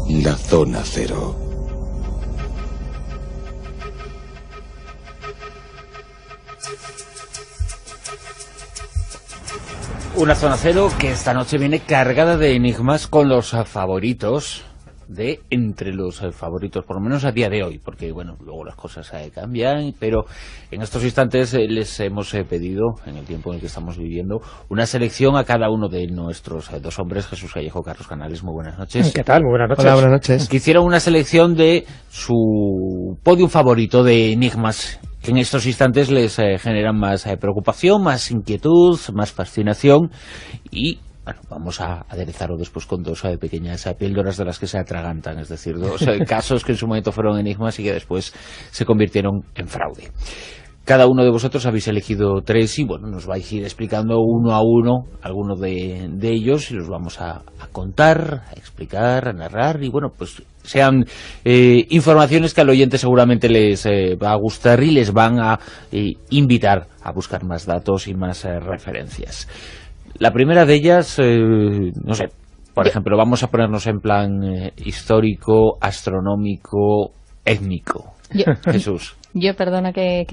La Zona Cero. Una Zona Cero que esta noche viene cargada de enigmas con los favoritos de entre los favoritos, por lo menos a día de hoy, porque bueno, luego las cosas cambian, pero en estos instantes les hemos pedido, en el tiempo en el que estamos viviendo, una selección a cada uno de nuestros dos hombres. Jesús Callejo, Carlos Canales, muy buenas noches. ¿Qué tal? Muy buenas noches. Hola, buenas noches. Que hicieron una selección de su podium favorito de enigmas, que en estos instantes les generan más preocupación, más inquietud, más fascinación, y bueno, vamos a aderezarlo después con dos pequeñas píldoras de las que se atragantan, es decir, dos casos que en su momento fueron enigmas y que después se convirtieron en fraude. Cada uno de vosotros habéis elegido tres y bueno, nos vais a ir explicando uno a uno algunos de ellos y los vamos a contar, a explicar, a narrar y bueno, pues sean informaciones que al oyente seguramente les va a gustar y les van a invitar a buscar más datos y más referencias. La primera de ellas, no sé, por ejemplo, vamos a ponernos en plan histórico, astronómico, étnico. Jesús. Yo, perdona que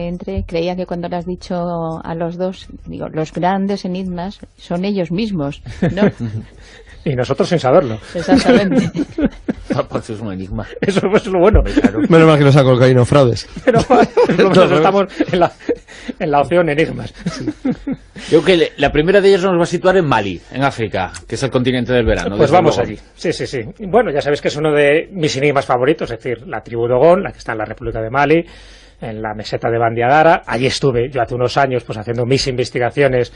entre, creía que cuando le has dicho a los dos, digo, los grandes enigmas son ellos mismos, ¿no? Y nosotros sin saberlo. Exactamente. Pues es un enigma. Eso es lo bueno. Claro. Menos mal que no saco el caíno fraudes. Pero nosotros estamos en la opción enigmas. Yo creo que la primera de ellas nos va a situar en Mali, en África, que es el continente del verano. Pues vamos luego. allí. Sí. Bueno, ya sabéis que es uno de mis enigmas favoritos, es decir, la tribu Dogon, la que está en la República de Mali, en la meseta de Bandiagara. Allí estuve yo hace unos años pues haciendo mis investigaciones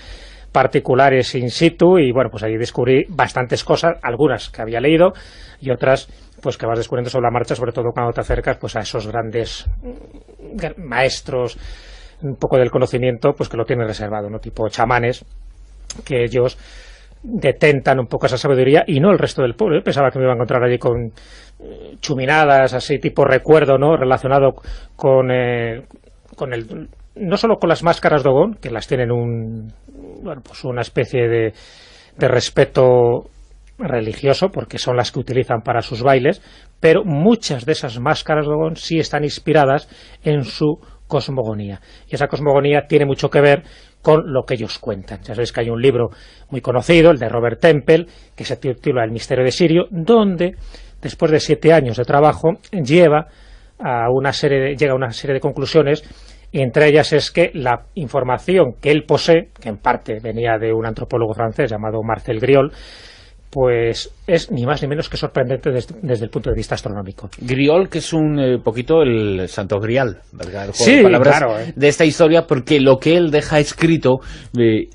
particulares in situ y bueno, pues allí descubrí bastantes cosas, algunas que había leído y otras pues que vas descubriendo sobre la marcha, sobre todo cuando te acercas pues a esos grandes maestros un poco del conocimiento pues que lo tienen reservado, ¿no? Tipo chamanes, que ellos detentan un poco esa sabiduría y no el resto del pueblo. Yo pensaba que me iba a encontrar allí con chuminadas así tipo recuerdo, ¿no? Relacionado con el no solo con las máscaras Dogon, que las tienen pues una especie de respeto religioso, porque son las que utilizan para sus bailes, pero muchas de esas máscaras Dogon sí están inspiradas en su cosmogonía. Y esa cosmogonía tiene mucho que ver con lo que ellos cuentan. Ya sabéis que hay un libro muy conocido, el de Robert Temple, que se titula El misterio de Sirio, donde, después de 7 años de trabajo, llega a una serie de conclusiones. Y entre ellas es que la información que él posee, que en parte venía de un antropólogo francés llamado Marcel Griol, pues es ni más ni menos que sorprendente desde el punto de vista astronómico. Griol, que es un poquito el santo grial, ¿verdad? El juego sí, de palabras claro, de esta historia, porque lo que él deja escrito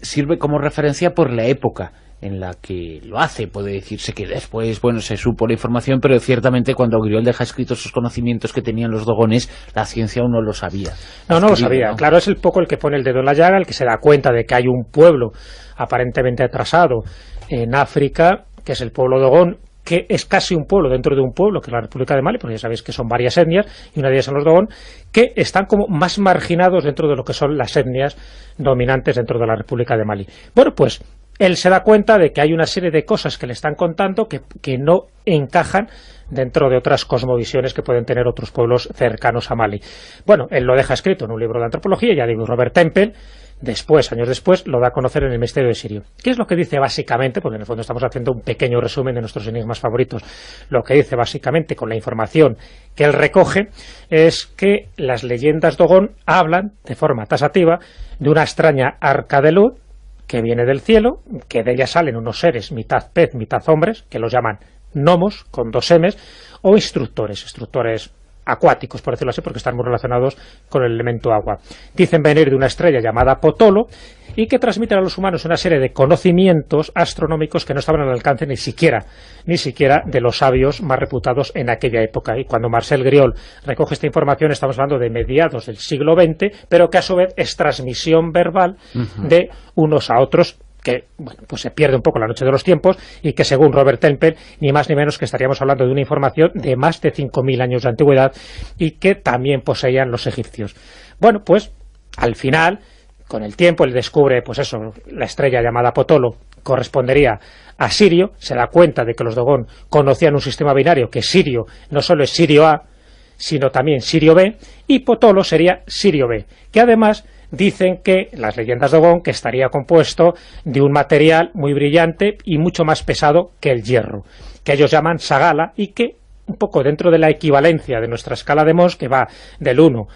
sirve como referencia por la época en la que lo hace. Puede decirse que después, bueno, se supo la información, pero ciertamente cuando Griol deja escritos esos conocimientos que tenían los dogones, la ciencia aún no lo sabía. No lo sabía. ¿No? Claro, es el poco el que pone el dedo en la llaga, el que se da cuenta de que hay un pueblo aparentemente atrasado en África, que es el pueblo Dogon, que es casi un pueblo dentro de un pueblo, que es la República de Mali, porque ya sabéis que son varias etnias, y una de ellas son los Dogon, que están como más marginados dentro de lo que son las etnias dominantes dentro de la República de Mali. Bueno, pues él se da cuenta de que hay una serie de cosas que le están contando que no encajan dentro de otras cosmovisiones que pueden tener otros pueblos cercanos a Mali. Bueno, él lo deja escrito en un libro de antropología, ya digo, Robert Temple, años después, lo da a conocer en El misterio de Sirio. ¿Qué es lo que dice básicamente? Porque en el fondo estamos haciendo un pequeño resumen de nuestros enigmas favoritos. Lo que dice básicamente con la información que él recoge es que las leyendas Dogon hablan de forma tasativa de una extraña arca de luz que viene del cielo, que de ella salen unos seres mitad pez, mitad hombres, que los llaman gnomos, con 2 M's, o instructores acuáticos, por decirlo así, porque están muy relacionados con el elemento agua. Dicen venir de una estrella llamada Potolo y que transmiten a los humanos una serie de conocimientos astronómicos que no estaban al alcance ni siquiera de los sabios más reputados en aquella época. Y cuando Marcel Griol recoge esta información, estamos hablando de mediados del siglo XX, pero que a su vez es transmisión verbal de unos a otros, que bueno, pues se pierde un poco la noche de los tiempos y que según Robert Temple, ni más ni menos que estaríamos hablando de una información de más de 5.000 años de antigüedad y que también poseían los egipcios. Bueno, pues al final, con el tiempo, él descubre, pues eso, la estrella llamada Potolo correspondería asirio, se da cuenta de que los Dogón conocían un sistema binario que sirio no solo es sirio A, sino también sirio B, y Potolo sería sirio B, que además dicen que, las leyendas Dogón, que estaría compuesto de un material muy brillante y mucho más pesado que el hierro, que ellos llaman Sagala, y que un poco dentro de la equivalencia de nuestra escala de Mohs, que va del 1,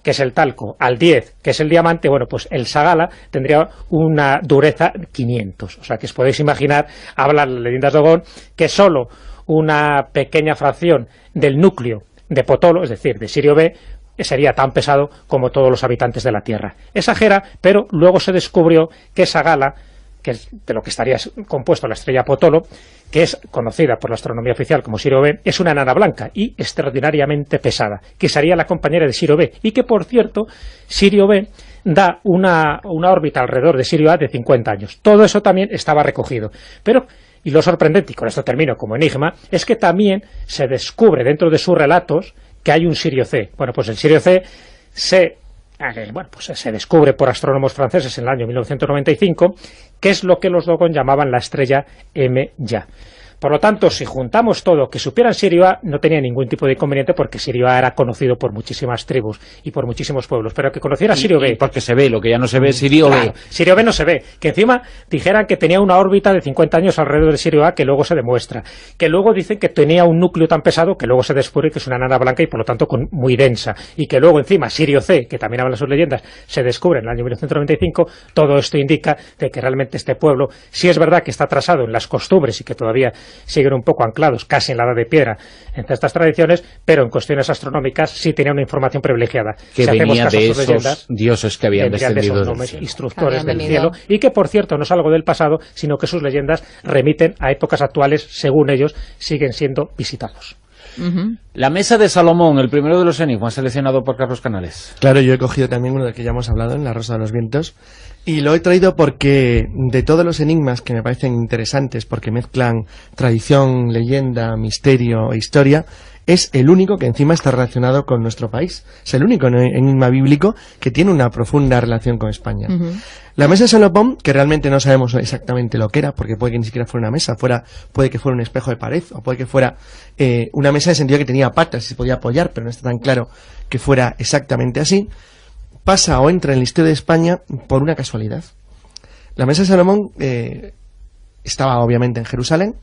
que es el talco, al 10, que es el diamante, bueno, pues el Sagala tendría una dureza 500. O sea, que os podéis imaginar, hablan las leyendas Dogón, que solo una pequeña fracción del núcleo de Potolo, es decir, de sirio B, sería tan pesado como todos los habitantes de la Tierra. Exagera, pero luego se descubrió que Sagala, que es de lo que estaría compuesto la estrella Potolo, que es conocida por la astronomía oficial como Sirio B, es una enana blanca y extraordinariamente pesada, que sería la compañera de Sirio B, y que, por cierto, Sirio B da una órbita alrededor de Sirio A de 50 años. Todo eso también estaba recogido. Pero, y lo sorprendente, y con esto termino como enigma, es que también se descubre dentro de sus relatos que hay un Sirio C. Bueno, pues el Sirio C se descubre por astrónomos franceses en el año 1995, que es lo que los Dogón llamaban la estrella M Ya. Por lo tanto, si juntamos todo, que supieran Sirio A, no tenía ningún tipo de inconveniente, porque Sirio A era conocido por muchísimas tribus y por muchísimos pueblos, pero que conociera Sirio B... porque se ve, lo que ya no se ve es Sirio B. Sirio B no se ve, que encima dijeran que tenía una órbita de 50 años alrededor de Sirio A, que luego se demuestra, que luego dicen que tenía un núcleo tan pesado que luego se descubre que es una enana blanca y por lo tanto muy densa, y que luego encima Sirio C, que también hablan sus leyendas, se descubre en el año 1995. Todo esto indica de que realmente este pueblo, sí es verdad que está atrasado en las costumbres y que todavía siguen un poco anclados casi en la edad de piedra entre estas tradiciones, pero en cuestiones astronómicas sí tenía una información privilegiada. Que si venía de esos leyendas, dioses que habían descendido del cielo, instructores del cielo, y que, por cierto, no es algo del pasado, sino que sus leyendas remiten a épocas actuales, según ellos, siguen siendo visitados. La mesa de Salomón, el primero de los enigmas seleccionado por Carlos Canales. Claro, yo he cogido también uno del que ya hemos hablado, en La Rosa de los Vientos, y lo he traído porque de todos los enigmas que me parecen interesantes, porque mezclan tradición, leyenda, misterio e historia, es el único que encima está relacionado con nuestro país. Es el único enigma bíblico que tiene una profunda relación con España. La mesa de Salomón, que realmente no sabemos exactamente lo que era, porque puede que ni siquiera fuera una mesa, puede que fuera un espejo de pared, o puede que fuera una mesa en el sentido que tenía patas y se podía apoyar, pero no está tan claro que fuera exactamente así, pasa o entra en la historia de España por una casualidad. La mesa de Salomón estaba obviamente en Jerusalén,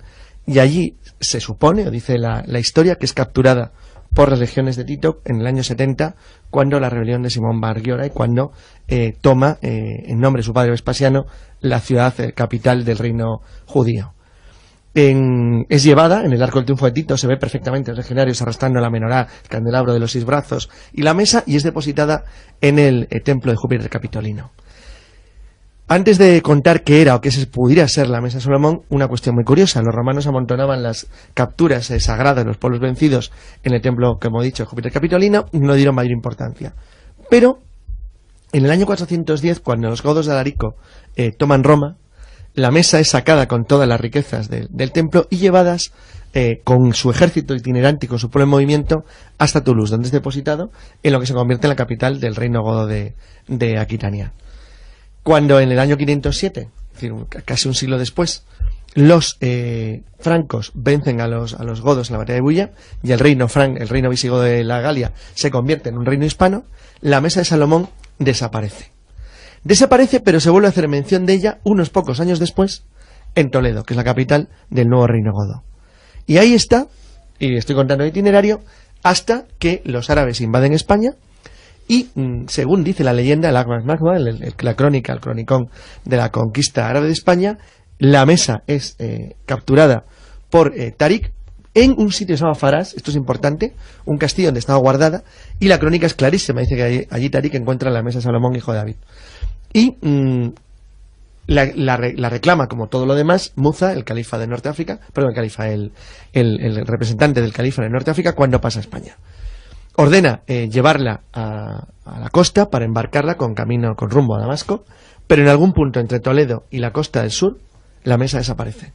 y allí se supone, o dice la historia, que es capturada por las legiones de Tito en el año 70, cuando la rebelión de Simón Bar Giora, y cuando toma, en nombre de su padre Vespasiano, la ciudad capital del reino judío. Es llevada en el arco del triunfo de Tito, se ve perfectamente los legionarios arrastrando la menorá, el candelabro de los 6 brazos y la mesa, y es depositada en el templo de Júpiter Capitolino. Antes de contar qué era o qué pudiera ser la mesa de Salomón, una cuestión muy curiosa. Los romanos amontonaban las capturas sagradas de los pueblos vencidos en el templo, como he dicho, Júpiter Capitolino, y no dieron mayor importancia. Pero en el año 410, cuando los godos de Alarico toman Roma, la mesa es sacada con todas las riquezas del templo y llevadas con su ejército itinerante y con su pueblo en movimiento hasta Toulouse, donde es depositado en lo que se convierte en la capital del reino godo de Aquitania. Cuando en el año 507, es decir, casi un siglo después, los francos vencen a los godos en la batalla de Bulla, y el reino visigodo de la Galia se convierte en un reino hispano, la mesa de Salomón desaparece. Desaparece, pero se vuelve a hacer mención de ella unos pocos años después en Toledo, que es la capital del nuevo reino godo. Y ahí está, y estoy contando el itinerario, hasta que los árabes invaden España. Y según dice la leyenda, la crónica, el cronicón de la conquista árabe de España, la mesa es capturada por Tarik en un sitio que se llama Faras, esto es importante, un castillo donde estaba guardada, y la crónica es clarísima, dice que allí Tarik encuentra la mesa de Salomón, hijo de David. Y la reclama, como todo lo demás, Musa, el califa de Norte África, perdón, el representante del califa de Norte África, cuando pasa a España. Ordena llevarla a la costa para embarcarla con rumbo a Damasco, pero en algún punto entre Toledo y la costa del sur, la mesa desaparece.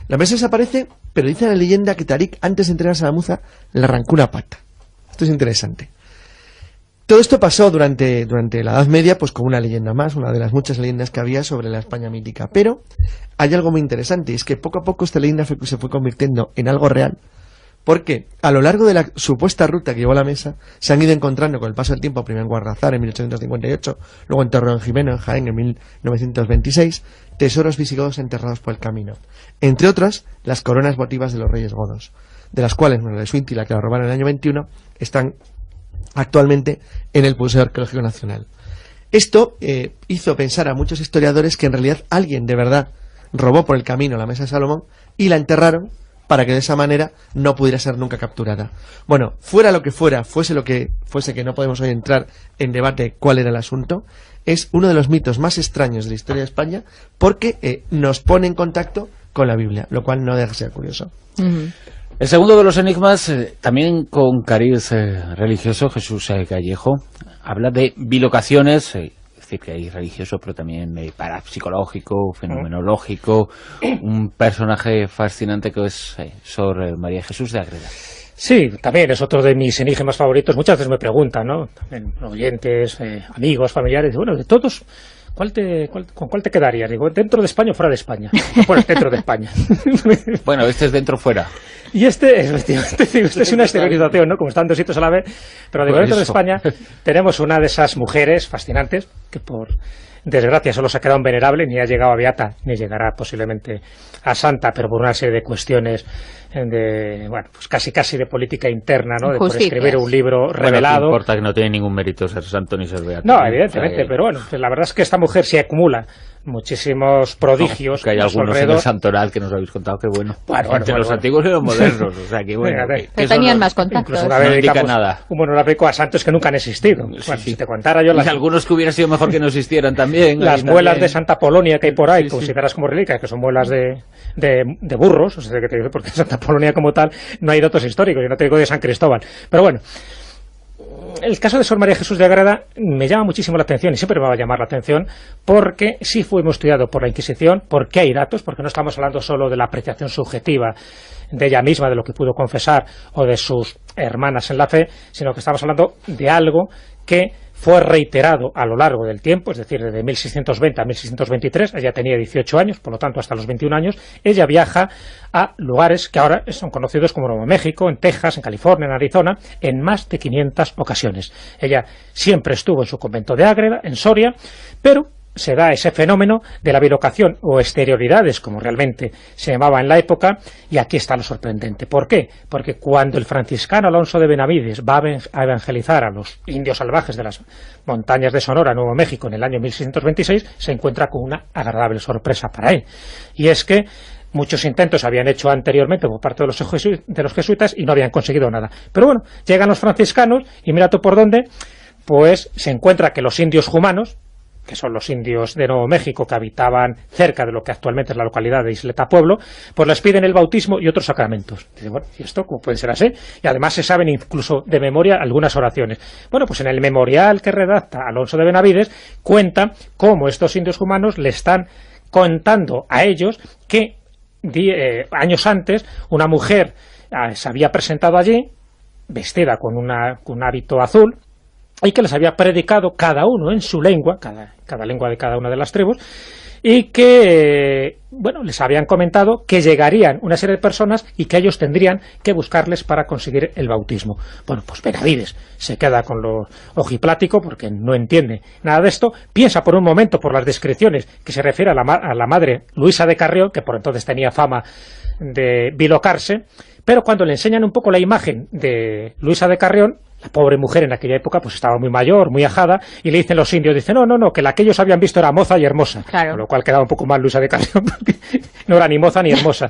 La mesa desaparece, pero dice la leyenda que Tarik, antes de entregarse a la Musa, le arrancó una pata. Esto es interesante. Todo esto pasó durante la Edad Media, pues con una leyenda más, una de las muchas leyendas que había sobre la España mítica. Pero hay algo muy interesante, y es que poco a poco esta leyenda se fue convirtiendo en algo real, porque a lo largo de la supuesta ruta que llevó a la mesa, se han ido encontrando con el paso del tiempo, primero en Guadalajara en 1858, luego en Torreón-Jimeno, en Jaén, en 1926, tesoros visigodos enterrados por el camino. Entre otras, las coronas votivas de los reyes godos, de las cuales, bueno, la de Suintila, que la robaron en el año 21, están actualmente en el Museo Arqueológico Nacional. Esto hizo pensar a muchos historiadores que en realidad alguien de verdad robó por el camino la mesa de Salomón y la enterraron para que de esa manera no pudiera ser nunca capturada. Bueno, fuera lo que fuera, fuese lo que fuese, que no podemos hoy entrar en debate cuál era el asunto, es uno de los mitos más extraños de la historia de España porque nos pone en contacto con la Biblia, lo cual no deja de ser curioso. El segundo de los enigmas, también con cariz religioso, Jesús Gallejo, habla de bilocaciones, es decir, que hay religioso, pero también parapsicológico, fenomenológico, un personaje fascinante que es Sor María Jesús de Ágreda. Sí, también es otro de mis enigmas favoritos. Muchas veces me preguntan, ¿no? También oyentes, amigos, familiares, bueno, de todos, ¿con cuál te quedarías? Digo, ¿dentro de España o fuera de España? Bueno, dentro de España. Bueno, este es dentro-fuera. Y este es una exteriorización, ¿no? Como están dos sitios a la vez, pero digo, dentro de España tenemos una de esas mujeres fascinantes que por desgracia solo se ha quedado venerable, ni ha llegado a beata, ni llegará posiblemente a santa, pero por una serie de cuestiones pues casi de política interna, ¿no? De por escribir un libro revelado. No importa, que no tiene ningún mérito ser santo ni ser beato. No, evidentemente, pero bueno, pues la verdad es que esta mujer se acumula muchísimos prodigios. Que hay algunos en el santoral que nos habéis contado, que bueno. Entre los antiguos y los modernos, o sea que bueno. Que tenían más contactos. Una vez dedicamos un monográfico a santos que nunca han existido. Bueno, si te contara yo algunos que hubiera sido mejor que no existieran también. Las muelas de Santa Polonia que hay por ahí, consideradas como reliquias, que son muelas de burros, o sea, que te digo, porque Santa Polonia como tal no hay datos históricos, yo no te digo de San Cristóbal. Pero bueno, el caso de Sor María Jesús de Ágreda me llama muchísimo la atención y siempre me va a llamar la atención porque sí fuimos estudiados por la Inquisición, porque hay datos, porque no estamos hablando solo de la apreciación subjetiva de ella misma, de lo que pudo confesar o de sus hermanas en la fe, sino que estamos hablando de algo que fue reiterado a lo largo del tiempo, es decir, desde 1620 a 1623, ella tenía 18 años, por lo tanto hasta los 21 años, ella viaja a lugares que ahora son conocidos como Nuevo México, en Texas, en California, en Arizona, en más de 500 ocasiones. Ella siempre estuvo en su convento de Ágreda, en Soria, pero se da ese fenómeno de la bilocación o exterioridades, como realmente se llamaba en la época, y aquí está lo sorprendente. ¿Por qué? Porque cuando el franciscano Alonso de Benavides va a evangelizar a los indios salvajes de las montañas de Sonora, Nuevo México, en el año 1626, se encuentra con una agradable sorpresa para él. Y es que muchos intentos habían hecho anteriormente por parte de los jesuitas y no habían conseguido nada. Pero bueno, llegan los franciscanos y mira tú por dónde, pues se encuentra que los indios jumanos, que son los indios de Nuevo México que habitaban cerca de lo que actualmente es la localidad de Isleta Pueblo, pues les piden el bautismo y otros sacramentos. Y dicen, bueno, ¿y esto cómo puede ser así? Y además se saben incluso de memoria algunas oraciones. Bueno, pues en el memorial que redacta Alonso de Benavides cuenta cómo estos indios humanos le están contando a ellos que años antes una mujer se había presentado allí vestida con un hábito azul y que les había predicado cada uno en su lengua, cada lengua de cada una de las tribus, y que, bueno, les habían comentado que llegarían una serie de personas y que ellos tendrían que buscarles para conseguir el bautismo. Bueno, pues Benavides se queda con lo ojiplático porque no entiende nada de esto, piensa por un momento por las descripciones que se refiere a la madre Luisa de Carrión, que por entonces tenía fama de bilocarse, pero cuando le enseñan un poco la imagen de Luisa de Carrión, la pobre mujer en aquella época pues estaba muy mayor, muy ajada, y le dicen los indios, dicen, no, que la que ellos habían visto era moza y hermosa, claro. Con lo cual quedaba un poco mal Luisa de Carrión, porque no era ni moza ni hermosa.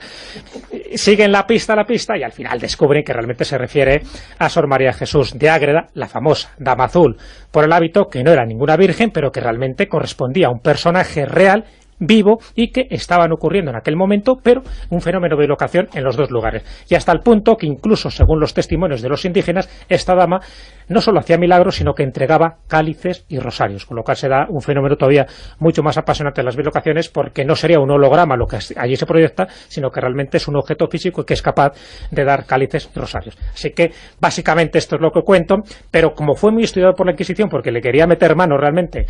Siguen la pista y al final descubren que realmente se refiere a Sor María Jesús de Ágreda, la famosa Dama Azul, por el hábito, que no era ninguna virgen, pero que realmente correspondía a un personaje real vivo y que estaban ocurriendo en aquel momento, pero un fenómeno de locación en los dos lugares. Y hasta el punto que incluso, según los testimonios de los indígenas, esta dama no solo hacía milagros, sino que entregaba cálices y rosarios, con lo cual se da un fenómeno todavía mucho más apasionante en las bilocaciones, porque no sería un holograma lo que allí se proyecta, sino que realmente es un objeto físico que es capaz de dar cálices y rosarios. Así que básicamente esto es lo que cuento, pero como fue muy estudiado por la Inquisición, porque le quería meter mano realmente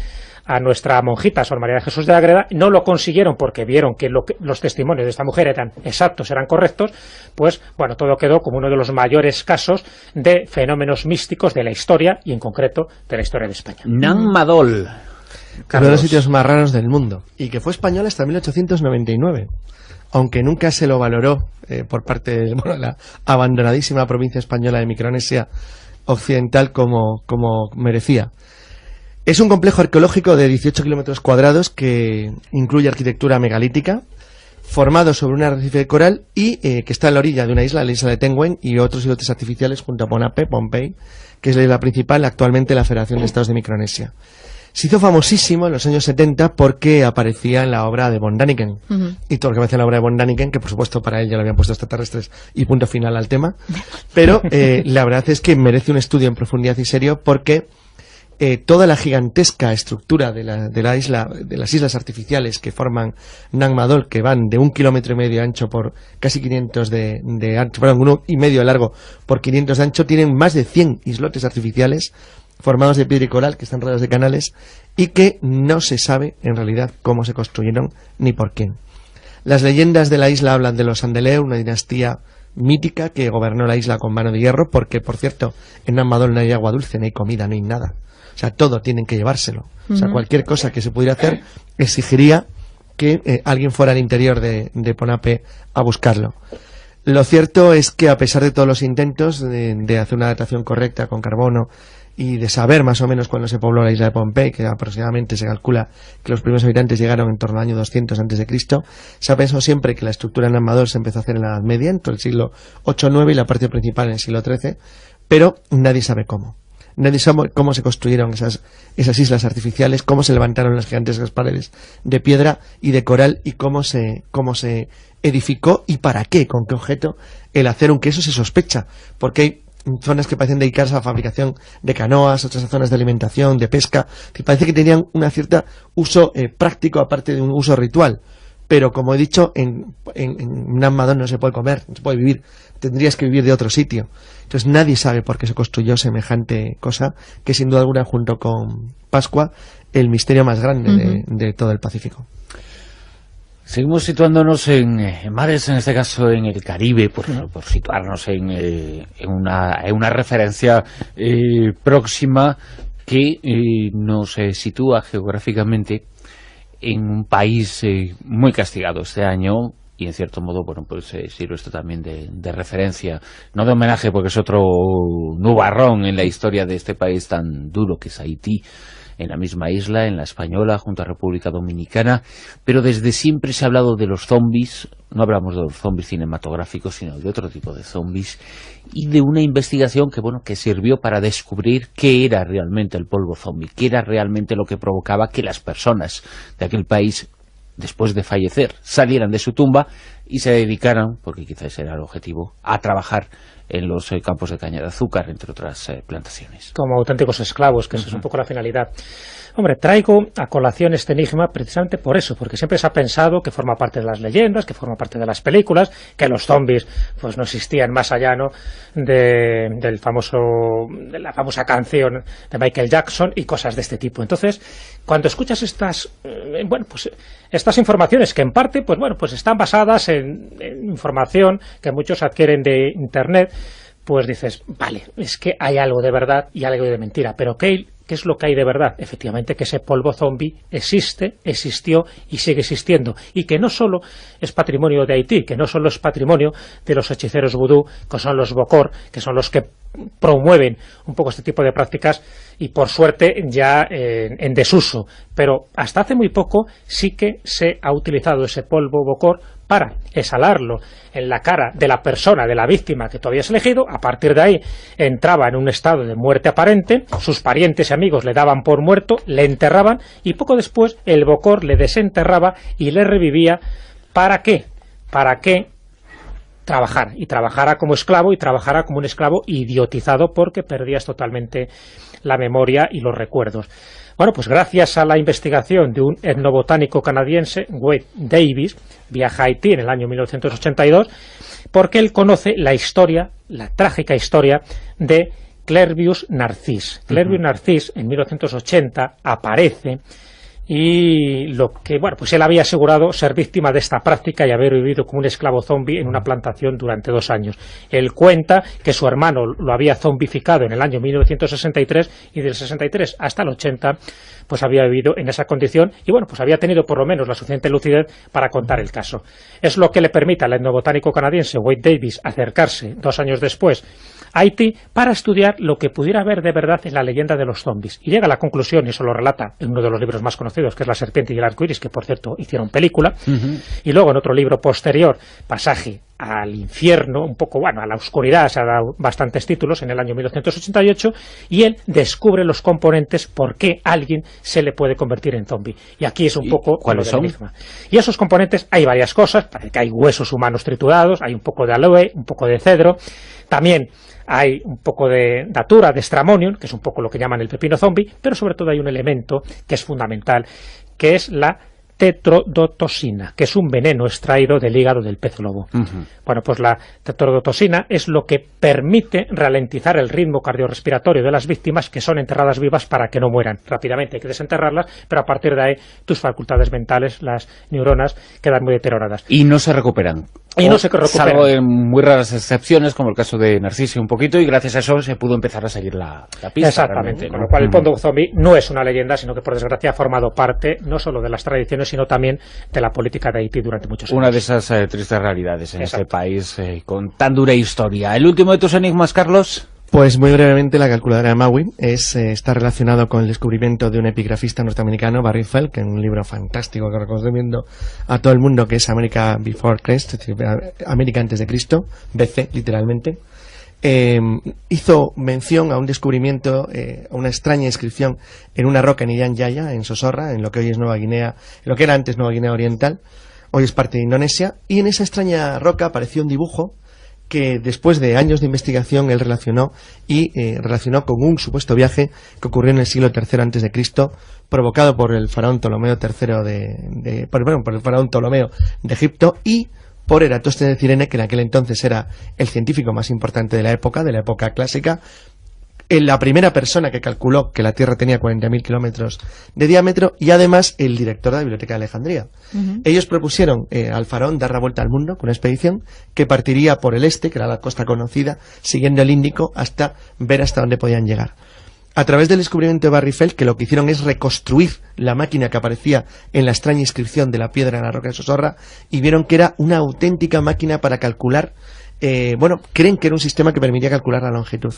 a nuestra monjita Sor María de Jesús de Ágreda, no lo consiguieron porque vieron que los testimonios de esta mujer eran exactos, eran correctos, pues bueno, todo quedó como uno de los mayores casos de fenómenos místicos de la historia, y en concreto de la historia de España. Nan Madol, uno de los sitios más raros del mundo, y que fue español hasta 1899, aunque nunca se lo valoró por parte de la abandonadísima provincia española de Micronesia Occidental como merecía. Es un complejo arqueológico de 18 kilómetros cuadrados que incluye arquitectura megalítica, formado sobre un arrecife de coral y que está en la orilla de una isla, la isla de Tengüen, y otros islotes artificiales junto a Pohnpei, que es la isla principal, actualmente la Federación de Estados de Micronesia. Se hizo famosísimo en los años 70 porque aparecía en la obra de von Däniken. Y todo lo que aparece en la obra de von Däniken, que por supuesto para él ya lo habían puesto extraterrestres y punto final al tema, pero la verdad es que merece un estudio en profundidad y serio, porque toda la gigantesca estructura de la isla, de las islas artificiales que forman Nan Madol, que van de 1,5 kilómetros de ancho por casi 500 de ancho, perdón, 1,5 de largo por 500 de ancho, tienen más de 100 islotes artificiales formados de piedra y coral, que están rodeados de canales, y que no se sabe en realidad cómo se construyeron ni por quién. Las leyendas de la isla hablan de los Andeleu, una dinastía mítica que gobernó la isla con mano de hierro, porque, por cierto, en Nan Madol no hay agua dulce, no hay comida, no hay nada. O sea, todo tienen que llevárselo. O sea, cualquier cosa que se pudiera hacer exigiría que alguien fuera al interior de Pohnpei a buscarlo. Lo cierto es que, a pesar de todos los intentos de hacer una datación correcta con carbono y de saber más o menos cuándo se pobló la isla de Pohnpei, que aproximadamente se calcula que los primeros habitantes llegaron en torno al año 200 a.C., se ha pensado siempre que la estructura de Nan Madol se empezó a hacer en la Edad Media, entre el siglo VIII-IX, y la parte principal en el siglo XIII, pero nadie sabe cómo. Nadie sabe cómo se construyeron esas islas artificiales, cómo se levantaron las gigantescas paredes de piedra y de coral, y cómo se edificó y para qué, con qué objeto el hacer, aunque eso se sospecha, porque hay zonas que parecen dedicarse a la fabricación de canoas, otras zonas de alimentación, de pesca, que parece que tenían una cierta uso práctico aparte de un uso ritual. Pero, como he dicho, en Nan Madol no se puede comer, no se puede vivir, tendrías que vivir de otro sitio. Entonces nadie sabe por qué se construyó semejante cosa, que sin duda alguna, junto con Pascua, el misterio más grande de todo el Pacífico. Seguimos situándonos en mares, en este caso en el Caribe, por situarnos en una referencia próxima que nos sitúa geográficamente en un país muy castigado este año, y en cierto modo, bueno, pues sirve esto también de referencia, no de homenaje, porque es otro nubarrón en la historia de este país tan duro que es Haití, en la misma isla, en la Española, junto a República Dominicana, pero desde siempre se ha hablado de los zombies. No hablamos de los zombies cinematográficos, sino de otro tipo de zombies, y de una investigación que sirvió para descubrir qué era realmente el polvo zombie, qué era realmente lo que provocaba que las personas de aquel país, después de fallecer, salieran de su tumba y se dedicaran, porque quizás era el objetivo, a trabajar en los campos de caña de azúcar, entre otras plantaciones. Como auténticos esclavos, que esa es un poco la finalidad. Hombre, traigo a colación este enigma precisamente por eso, porque siempre se ha pensado que forma parte de las leyendas, que forma parte de las películas, que los zombies pues no existían más allá, ¿no?, de la famosa canción de Michael Jackson y cosas de este tipo. Entonces, cuando escuchas estas informaciones, que en parte pues están basadas en información que muchos adquieren de Internet, pues dices, vale, es que hay algo de verdad y algo de mentira, pero ¿qué es lo que hay de verdad? Efectivamente, que ese polvo zombie existió y sigue existiendo, y que no solo es patrimonio de Haití, que no solo es patrimonio de los hechiceros vudú, que son los Bokor, que son los que promueven un poco este tipo de prácticas, y por suerte ya en desuso, pero hasta hace muy poco sí que se ha utilizado ese polvo Bokor para exhalarlo en la cara de la persona, de la víctima que tú habías elegido. A partir de ahí entraba en un estado de muerte aparente, sus parientes y amigos le daban por muerto, le enterraban y poco después el Bokor le desenterraba y le revivía. ¿Para qué? Para que trabajara, y trabajara como esclavo, y trabajara como un esclavo idiotizado porque perdías totalmente la memoria y los recuerdos. Bueno, pues gracias a la investigación de un etnobotánico canadiense, Wade Davis, viaja a Haití en el año 1982, porque él conoce la historia, la trágica historia de Clervius Narcís. Clervius Narcís en 1980 aparece y lo que, bueno, pues él había asegurado ser víctima de esta práctica y haber vivido como un esclavo zombie en una plantación durante 2 años. Él cuenta que su hermano lo había zombificado en el año 1963 y del 63 hasta el 80 pues había vivido en esa condición y, bueno, pues había tenido por lo menos la suficiente lucidez para contar el caso. Es lo que le permite al etnobotánico canadiense Wade Davis acercarse 2 años después a Haití para estudiar lo que pudiera haber de verdad en la leyenda de los zombies. Y llega a la conclusión, y eso lo relata en uno de los libros más conocidos, que es La serpiente y el arco iris, que por cierto hicieron película, y luego en otro libro posterior, Pasaje al infierno, un poco, bueno, a la oscuridad, se ha dado bastantes títulos en el año 1988, y él descubre los componentes por qué alguien se le puede convertir en zombie. Y aquí es un poco ¿cuáles son? Y esos componentes, hay varias cosas, parece que hay huesos humanos triturados, hay un poco de aloe, un poco de cedro, también hay un poco de datura, de stramonium, que es un poco lo que llaman el pepino zombie, pero sobre todo hay un elemento que es fundamental, que es la tetrodotoxina, que es un veneno extraído del hígado del pez globo. Bueno, pues la tetrodotoxina es lo que permite ralentizar el ritmo cardiorrespiratorio de las víctimas que son enterradas vivas para que no mueran rápidamente. Hay que desenterrarlas, pero a partir de ahí tus facultades mentales, las neuronas, quedan muy deterioradas. Y no se recuperan. Y no se recuperan. Salvo en muy raras excepciones, como el caso de Narciso un poquito, y gracias a eso se pudo empezar a seguir la pista. Exactamente, ¿no? con lo cual el Pondo Zombie no es una leyenda, sino que por desgracia ha formado parte no solo de las tradiciones, sino también de la política de Haití durante muchos años. Una de esas tristes realidades en este país con tan dura historia. ¿El último de tus enigmas, Carlos? Pues muy brevemente, la calculadora de Maui está relacionado con el descubrimiento de un epigrafista norteamericano, Barry Feld, que en un libro fantástico que recomiendo a todo el mundo, que es America Before Christ, es decir, América antes de Cristo, BC, literalmente, hizo mención a un descubrimiento, a una extraña inscripción en una roca en Irian Jaya, en Sosorra, en lo que hoy es Nueva Guinea, en lo que era antes Nueva Guinea Oriental, hoy es parte de Indonesia, y en esa extraña roca apareció un dibujo que después de años de investigación él relacionó con un supuesto viaje que ocurrió en el siglo III antes de Cristo, provocado por el faraón Ptolomeo III por el faraón Ptolomeo de Egipto y por Eratóstenes de Cirene, que en aquel entonces era el científico más importante de la época clásica, la primera persona que calculó que la Tierra tenía 40.000 kilómetros de diámetro y además el director de la Biblioteca de Alejandría. Ellos propusieron al faraón dar la vuelta al mundo con una expedición que partiría por el este, que era la costa conocida, siguiendo el Índico hasta ver hasta dónde podían llegar. A través del descubrimiento de Barry Feld, que lo que hicieron es reconstruir la máquina que aparecía en la extraña inscripción de la piedra en la roca de Sosorra y vieron que era una auténtica máquina para calcular, creen que era un sistema que permitía calcular la longitud.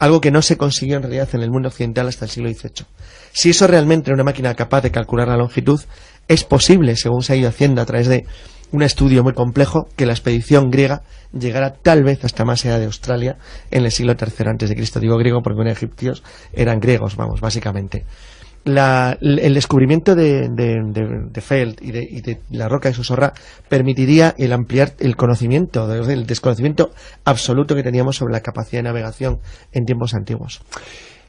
Algo que no se consiguió en realidad en el mundo occidental hasta el siglo XVIII. Si eso realmente era una máquina capaz de calcular la longitud, es posible, según se ha ido haciendo a través de un estudio muy complejo, que la expedición griega llegara tal vez hasta más allá de Australia en el siglo III antes de Cristo. Digo griego porque los egipcios eran griegos, básicamente. El descubrimiento de Feld y de la roca de Sosorra permitiría el ampliar el conocimiento, el desconocimiento absoluto que teníamos sobre la capacidad de navegación en tiempos antiguos.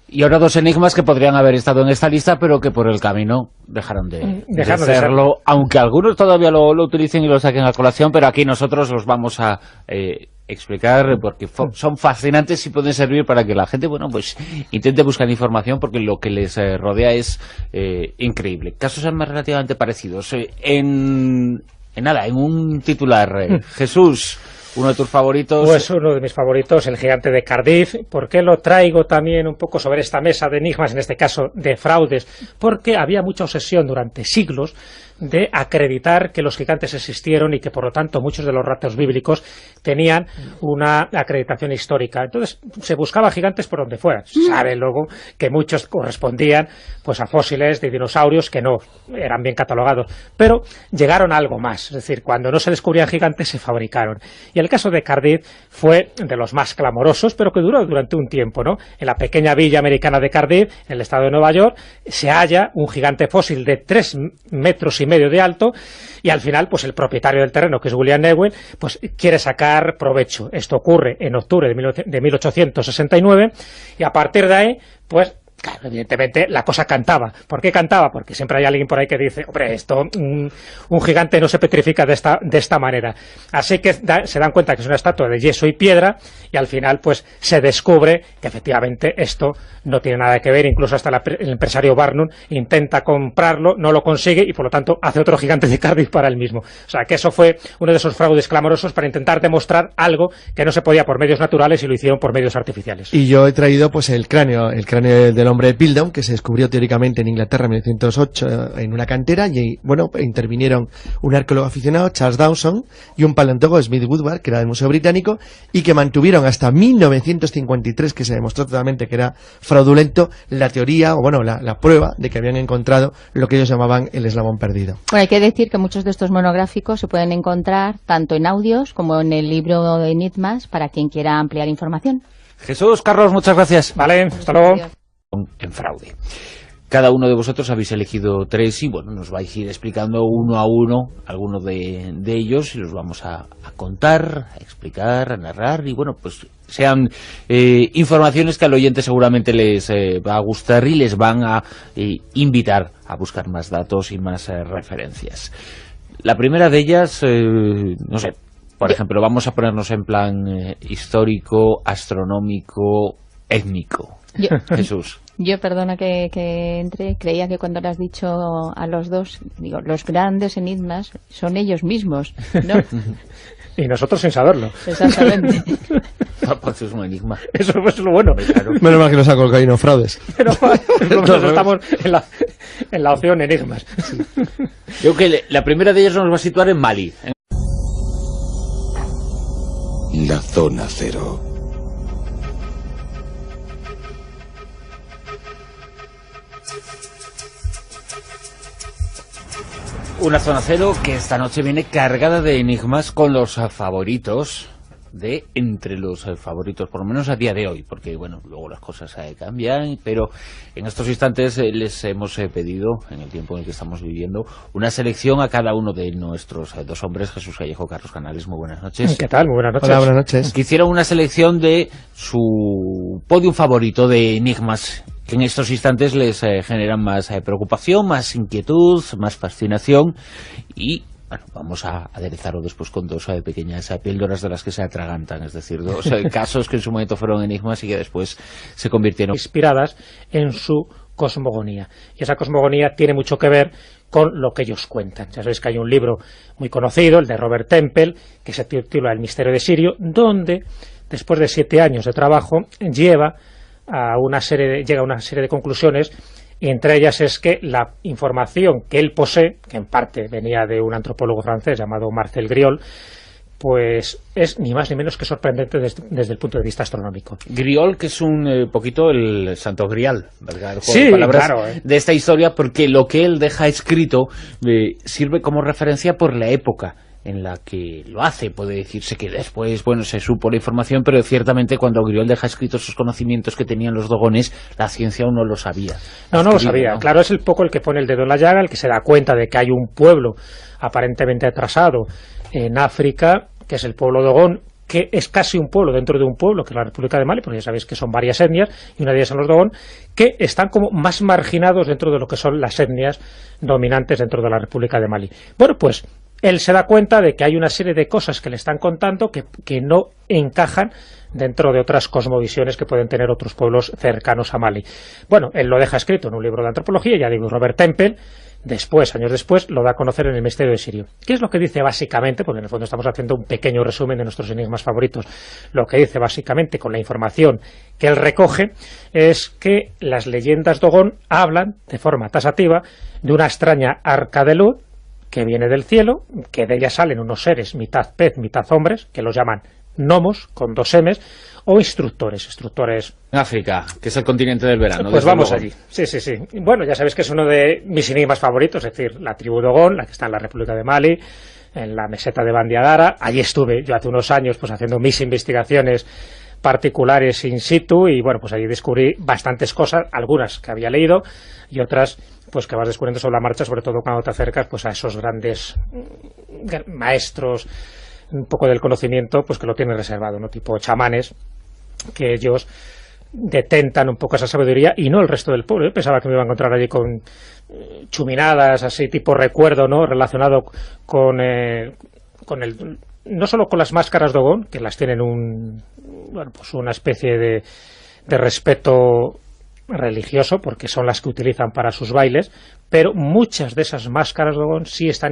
Y ahora 2 enigmas que podrían haber estado en esta lista, pero que por el camino dejaron de serlo, aunque algunos todavía lo utilicen y lo saquen a colación, pero aquí nosotros los vamos a explicar porque son fascinantes y pueden servir para que la gente, pues intente buscar información, porque lo que les rodea es increíble. Casos más relativamente parecidos. En un titular, Jesús, ¿uno de tus favoritos? Pues uno de mis favoritos, el gigante de Cardiff. ¿Por qué lo traigo también un poco sobre esta mesa de enigmas, en este caso de fraudes? Porque había mucha obsesión durante siglos de acreditar que los gigantes existieron y que por lo tanto muchos de los relatos bíblicos tenían una acreditación histórica. Entonces se buscaba gigantes por donde fuera. Sabe luego que muchos correspondían pues a fósiles de dinosaurios que no eran bien catalogados, pero llegaron a algo más. Es decir, cuando no se descubrían gigantes se fabricaron. Y el caso de Cardiff fue de los más clamorosos, pero que duró durante un tiempo, ¿no? En la pequeña villa americana de Cardiff, en el estado de Nueva York, se halla un gigante fósil de 3,5 metros de alto, y al final pues el propietario del terreno, que es William Newell, pues quiere sacar provecho. Esto ocurre en octubre de 1869, y a partir de ahí pues claro, evidentemente la cosa cantaba. ¿Por qué cantaba? Porque siempre hay alguien por ahí que dice, hombre, esto, un gigante no se petrifica de esta manera. Así que se dan cuenta que es una estatua de yeso y piedra, y al final pues se descubre que efectivamente esto no tiene nada que ver. Incluso hasta el empresario Barnum intenta comprarlo, no lo consigue, y por lo tanto hace otro gigante de Cardiff para él mismo. O sea, que eso fue uno de esos fraudes clamorosos para intentar demostrar algo que no se podía por medios naturales, y lo hicieron por medios artificiales. Y yo he traído pues el cráneo del hombre de Piltdown, que se descubrió teóricamente en Inglaterra en 1908 en una cantera, y bueno, intervinieron un arqueólogo aficionado, Charles Dawson, y un paleontólogo, Smith Woodward, que era del Museo Británico, y que mantuvieron hasta 1953, que se demostró totalmente que era fraudulento, la teoría, o bueno, la prueba de que habían encontrado lo que ellos llamaban el eslabón perdido. Bueno, hay que decir que muchos de estos monográficos se pueden encontrar tanto en audios como en el libro de Enigmas, para quien quiera ampliar información. Jesús, Carlos, muchas gracias. Vale, hasta luego. En fraude. Cada uno de vosotros habéis elegido 3 y bueno, nos vais a ir explicando uno a uno algunos de ellos, y los vamos a contar, a explicar, a narrar, y bueno, pues sean informaciones que al oyente seguramente les va a gustar y les van a invitar a buscar más datos y más referencias. La primera de ellas, no sé, por ejemplo, vamos a ponernos en plan histórico, astronómico, étnico. Jesús. Yo, perdona que entre, creía que cuando le has dicho a los dos, digo, los grandes enigmas son ellos mismos, ¿no? Y nosotros sin saberlo. Exactamente. Pues es un enigma. Eso es lo bueno. Claro. Menos mal que nos ha colgado y no fraudes. Pero nosotros estamos en la opción enigmas. Yo creo que la primera de ellas nos va a situar en Mali. La zona cero. Una zona cero que esta noche viene cargada de enigmas con los favoritos entre los favoritos, por lo menos a día de hoy, porque bueno, luego las cosas cambian, pero en estos instantes les hemos pedido, en el tiempo en el que estamos viviendo, una selección a cada uno de nuestros 2 hombres, Jesús Callejo, Carlos Canales. Muy buenas noches. ¿Qué tal? Muy buenas noches. Hola, buenas noches. Que hicieron una selección de su podium favorito de enigmas, que en estos instantes les generan más preocupación, más inquietud, más fascinación, y bueno, vamos a aderezarlo después con 2 pequeñas píldoras de las que se atragantan, es decir, 2 casos que en su momento fueron enigmas y que después se convirtieron inspiradas en su cosmogonía. Y esa cosmogonía tiene mucho que ver con lo que ellos cuentan. Ya sabéis que hay un libro muy conocido, el de Robert Temple, que se titula El misterio de Sirio, donde, después de 7 años de trabajo, llega a una serie de conclusiones, y entre ellas es que la información que él posee, que en parte venía de un antropólogo francés llamado Marcel Griol, pues es ni más ni menos que sorprendente desde el punto de vista astronómico. Griol, que es un poquito el santo grial, ¿verdad? El juego sí, de palabras claro, de esta historia, porque lo que él deja escrito sirve como referencia por la época en la que lo hace. Puede decirse que después, bueno, se supo la información, pero ciertamente cuando Griol deja escritos esos conocimientos que tenían los dogones, la ciencia aún no lo sabía. No lo sabía. ¿No? Claro, es el poco el que pone el dedo en la llaga, el que se da cuenta de que hay un pueblo aparentemente atrasado en África, que es el pueblo Dogón, que es casi un pueblo dentro de un pueblo, que es la República de Mali, porque ya sabéis que son varias etnias, y una de ellas son los Dogón, que están como más marginados dentro de lo que son las etnias dominantes dentro de la República de Mali. Bueno, pues él se da cuenta de que hay una serie de cosas que le están contando que no encajan dentro de otras cosmovisiones que pueden tener otros pueblos cercanos a Mali. Bueno, él lo deja escrito en un libro de antropología, ya digo, Robert Temple. Después, años después, lo da a conocer en el misterio de Sirio. ¿Qué es lo que dice básicamente? Porque en el fondo estamos haciendo un pequeño resumen de nuestros enigmas favoritos. Lo que dice básicamente, con la información que él recoge, es que las leyendas Dogón hablan de forma tasativa de una extraña arca de luz que viene del cielo, que de ella salen unos seres mitad pez, mitad hombres, que los llaman gnomos, con 2 M's, o instructores. En África, que es el continente del verano. Pues vamos allí. Sí. Bueno, ya sabéis que es uno de mis enigmas favoritos, es decir, la tribu Dogon, la que está en la República de Mali, en la meseta de Bandiagara. Allí estuve yo hace unos años pues haciendo mis investigaciones particulares in situ, y bueno, pues allí descubrí bastantes cosas, algunas que había leído y otras pues que vas descubriendo sobre la marcha, sobre todo cuando te acercas pues a esos grandes maestros un poco del conocimiento, pues que lo tienen reservado, ¿no? Tipo chamanes, que ellos detentan un poco esa sabiduría y no el resto del pueblo. Yo pensaba que me iba a encontrar allí con chuminadas así tipo recuerdo, ¿no? Relacionado con el no solo con las máscaras Dogon, que las tienen pues una especie de respeto religioso, porque son las que utilizan para sus bailes, pero muchas de esas máscaras Dogon sí están